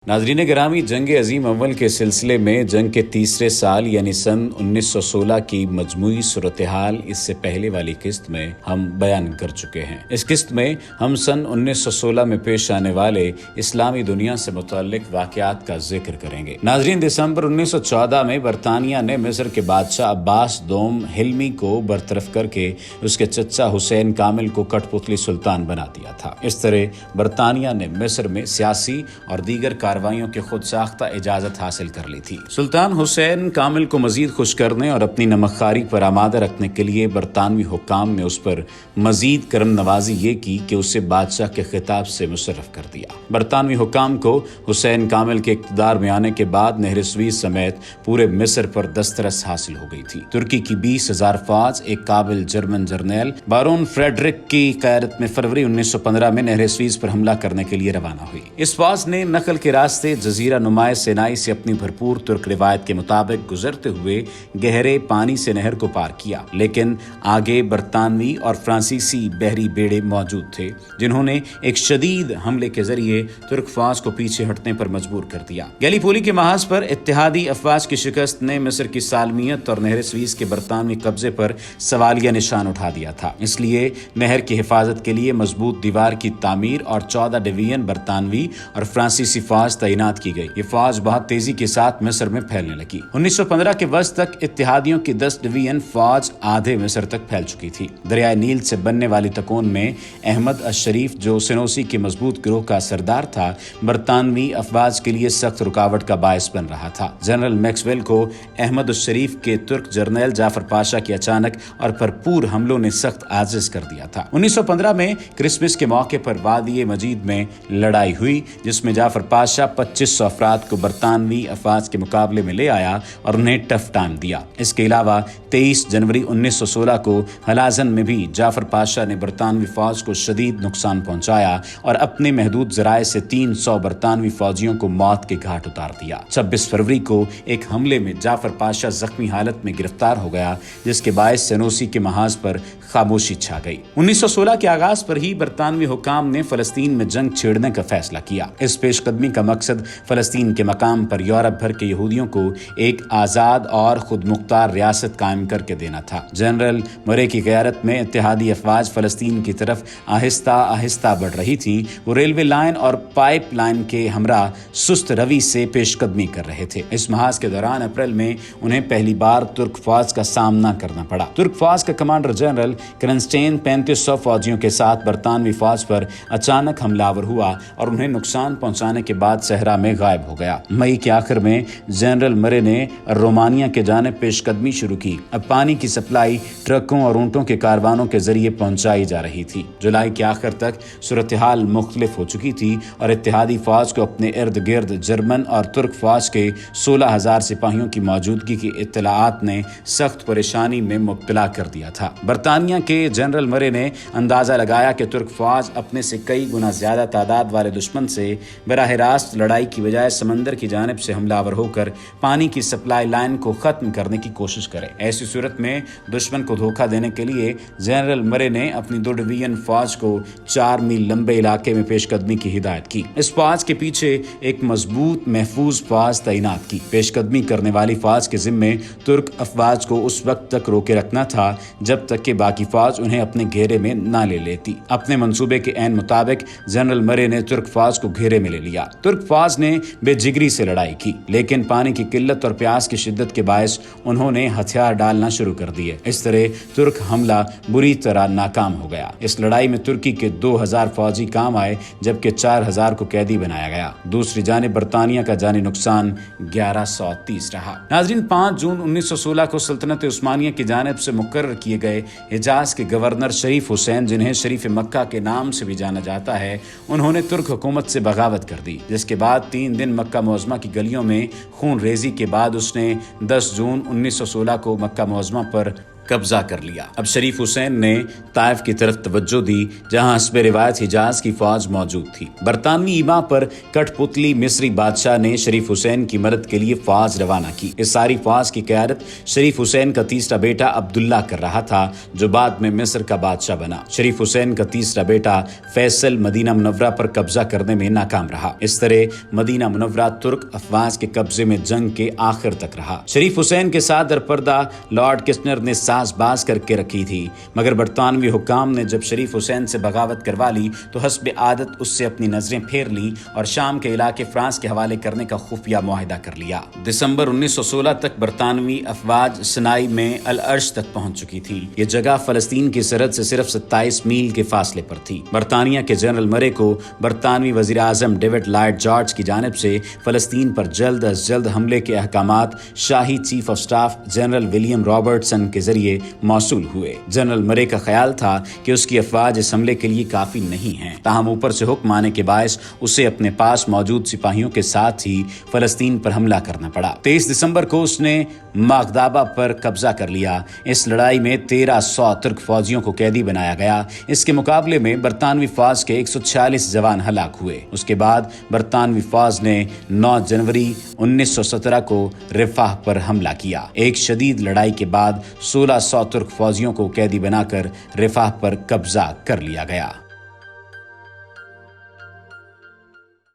ناظرین گرامی، جنگ عظیم اول کے سلسلے میں جنگ کے تیسرے سال یعنی سن 1916 کی مجموعی صورتحال اس سے پہلے والی قسط میں ہم بیان کر چکے ہیں۔ اس قسط میں ہم سن 1916 میں پیش آنے والے اسلامی دنیا سے متعلق واقعات کا ذکر کریں گے۔ ناظرین، دسمبر 1914 میں برطانیہ نے مصر کے بادشاہ عباس دوم حلمی کو برطرف کر کے اس کے چچا حسین کامل کو کٹ پتلی سلطان بنا دیا تھا۔ اس طرح برطانیہ نے مصر میں سیاسی اور دیگر کارروائیوں کی خود ساختہ اجازت حاصل کر لی تھی۔ سلطان حسین کامل کو مزید خوش کرنے اور اپنی نمکخواری پر آمادہ رکھنے کے لیے برطانوی حکام نے اس پر مزید کرم نوازی یہ کی کہ اسے بادشاہ کے خطاب سے مشرف کر دیا۔ برطانوی حکام کو حسین کامل کے اقتدار میں آنے کے بعد نہر سویز سمیت پورے مصر پر دسترس حاصل ہو گئی تھی۔ ترکی کی 20,000 فوج ایک قابل جرمن جرنیل بارون فریڈرک کی قیادت میں فروری 1915 میں نہر سویز پر حملہ کرنے کے لیے روانہ ہوئی۔ اس فوج نے نقل کے راستے جزیرہ نمائے سینائی سے اپنی بھرپور ترک روایت کے مطابق گزرتے ہوئے گہرے پانی سے نہر کو پار کیا، لیکن آگے برطانوی اور فرانسیسی بحری بیڑے موجود تھے جنہوں نے ایک شدید حملے کے ذریعے ترک فوج کو پیچھے ہٹنے پر مجبور کر دیا۔ گیلی پولی کے محاذ پر اتحادی افواج کی شکست نے مصر کی سالمیت اور نہر سویز کے برطانوی قبضے پر سوالیہ نشان اٹھا دیا تھا۔ اس لیے نہر کی حفاظت کے لیے مضبوط دیوار کی تعمیر اور 14 ڈویژن برطانوی اور فرانسیسی فوج تعینات کی گئی۔ یہ فوج بہت تیزی کے ساتھ مصر میں پھیلنے لگی۔ 1915 کے وسط تک اتحادیوں کی 10 ڈویژن فوج آدھے مصر تک پھیل چکی تھی۔ دریائے نیل سے بننے والی تکون میں احمد الشریف، جو سنوسی کے مضبوط گروہ کا سردار تھا، برطانوی افواج کے لیے سخت رکاوٹ کا باعث بن رہا تھا۔ جنرل میکسویل کو احمد الشریف کے ترک جرنیل جعفر پاشا کے اچانک اور بھرپور حملوں نے سخت عاجز کر دیا تھا۔ 1915 میں کرسمس کے موقع پر وادی مجید میں لڑائی ہوئی، جس میں جعفر پاشا 2500 افراد کو برطانوی افواج کے مقابلے میں لے آیا اور انہیں ٹف ٹائم دیا۔ اس کے علاوہ 23 جنوری 1916 کو ہلازن میں بھی جعفر پاشا نے برطانوی فوج کو شدید نقصان پہنچایا اور اپنے محدود ذرائع سے 300 برطانوی فوجیوں کو موت کے گھاٹ اتار دیا۔ 26 فروری کو ایک حملے میں جعفر پاشا زخمی حالت میں گرفتار ہو گیا، جس کے باعث سنوسی کے محاذ پر خاموشی چھا گئی۔ 1916 کے آغاز پر ہی برطانوی حکام نے فلسطین میں جنگ چھیڑنے کا فیصلہ کیا۔ اس پیش قدمی کا مقصد فلسطین کے مقام پر یورپ بھر کے یہودیوں کو ایک آزاد اور خود مختار ریاست قائم کر کے دینا تھا۔ جنرل مرے کی قیادت میں اتحادی افواج فلسطین کی طرف آہستہ آہستہ بڑھ رہی تھیں۔ وہ ریلوے لائن اور پائپ لائن کے ہمراہ سست روی سے پیش قدمی کر رہے تھے۔ اس محاذ کے دوران اپریل میں انہیں پہلی بار ترک فوج کا سامنا کرنا پڑا۔ ترک فوج کا کمانڈر جنرل کرنسٹین 3500 فوجیوں کے ساتھ برطانوی فوج پر اچانک حملہ آور ہوا اور انہیں نقصان پہنچانے کے بعد صحرا میں غائب ہو گیا۔ مئی کے آخر میں جنرل مرے نے رومانیہ کے جانب پیش قدمی شروع کی۔ اب پانی کی سپلائی ٹرکوں اور اونٹوں کے کاروانوں کے ذریعے پہنچائی جا رہی تھی۔ جولائی کے آخر تک صورتحال مختلف ہو چکی تھی اور اتحادی فوج کو اپنے ارد گرد جرمن اور ترک فوج کے 16,000 سپاہیوں کی موجودگی کی اطلاعات نے سخت پریشانی میں مبتلا کر دیا تھا۔ برطانیہ کے جنرل مرے نے اندازہ لگایا کہ ترک فوج اپنے سے کئی گنا زیادہ تعداد والے دشمن سے براہ راست لڑائی کی بجائے سمندر کی جانب سے حملہ آور ہو کر پانی کی سپلائی لائن کو ختم کرنے کی کوشش کرے۔ ایسی صورت میں دشمن کو دھوکہ دینے کے لیے جنرل مرے نے اپنی 2 ڈویژن فوج کو 4 میل لمبے علاقے میں پیش قدمی کی ہدایت کی۔ اس فوج کے پیچھے ایک مضبوط محفوظ فوج تعینات کی۔ پیش قدمی کرنے والی فوج کے ذمے ترک افواج کو اس وقت تک روکے رکھنا تھا جب تک کہ باقی فوج انہیں اپنے گھیرے میں نہ لے لیتی۔ اپنے منصوبے کے عین مطابق جنرل مرے نے ترک فوج کو گھیرے میں لے لیا۔ ترک فوج نے بے جگری سے لڑائی کی، لیکن پانی کی قلت اور پیاس کی شدت کے باعث انہوں نے ہتھیار ڈالنا شروع کر دیے۔ اس طرح ترک حملہ بری طرح ناکام ہو گیا۔ اس لڑائی میں ترکی کے 2000 فوجی کام آئے، جبکہ 4000 کو قیدی بنایا گیا۔ دوسری جانب برطانیہ کا جانی نقصان 1130 رہا۔ ناظرین، 5 جون 1916 کو سلطنت عثمانیہ کی جانب سے مقرر کیے گئے حجاز کے گورنر شریف حسین، جنہیں شریف مکہ کے نام سے بھی جانا جاتا ہے، انہوں نے ترک حکومت سے بغاوت کر دی، جس کے بعد 3 دن مکہ معظمہ کی گلیوں میں خون ریزی کے بعد اس نے 10 جون 1916 کو مکہ معظمہ پر قبضہ کر لیا۔ اب شریف حسین نے طائف کی طرف توجہ دی جہاں حسب روایت حجاز کی فوج موجود تھی۔ برطانوی ایما پر کٹ پتلی مصری بادشاہ نے شریف حسین کی مدد کے لیے فوج روانہ کی۔ اس ساری فوج کی قیادت شریف حسین کا تیسرا بیٹا عبداللہ کر رہا تھا جو بعد میں مصر کا بادشاہ بنا۔ شریف حسین کا تیسرا بیٹا فیصل مدینہ منورہ پر قبضہ کرنے میں ناکام رہا۔ اس طرح مدینہ منورہ ترک افواج کے قبضے میں جنگ کے آخر تک رہا۔ شریف حسین کے ساتھ درپردہ لارڈ کچنر نے ساز باز کر کے رکھی تھی، مگر برطانوی حکام نے جب شریف حسین سے بغاوت کروا لی تو حسب عادت اس سے اپنی نظریں پھیر لی اور شام کے علاقے فرانس کے حوالے کرنے کا خفیہ معاہدہ کر لیا۔ دسمبر 1916 تک برطانوی افواج سنائی میں العرش تک پہنچ چکی تھی۔ یہ جگہ فلسطین کی سرحد سے صرف 27 میل کے فاصلے پر تھی۔ برطانیہ کے جنرل مرے کو برطانوی وزیر اعظم ڈیوڈ لائڈ جارج کی جانب سے فلسطین پر جلد از جلد حملے کے احکامات شاہی chief of staff general William Robertson کے ذریعے موصول ہوئے۔ جنرل مرے کا خیال تھا کہ اس کی افواج اس حملے کے لیے کافی نہیں ہیں، تاہم اوپر سے حکم آنے کے باعث اسے اپنے پاس موجود سپاہیوں کے ساتھ ہی فلسطین پر حملہ کرنا پڑا۔ 23 دسمبر کو اس نے ماغدابہ پر قبضہ کر لیا۔ اس لڑائی میں 1300 ترک فوجیوں کو قیدی بنایا گیا۔ اس کے مقابلے میں برطانوی فوج کے 146 جوان ہلاک ہوئے۔ اس کے بعد برطانوی فوج نے 9 جنوری 1917 کو رفح پر حملہ کیا۔ ایک شدید لڑائی کے بعد 1600 ترک فوجیوں کو قیدی بنا کر رفح پر قبضہ کر لیا گیا۔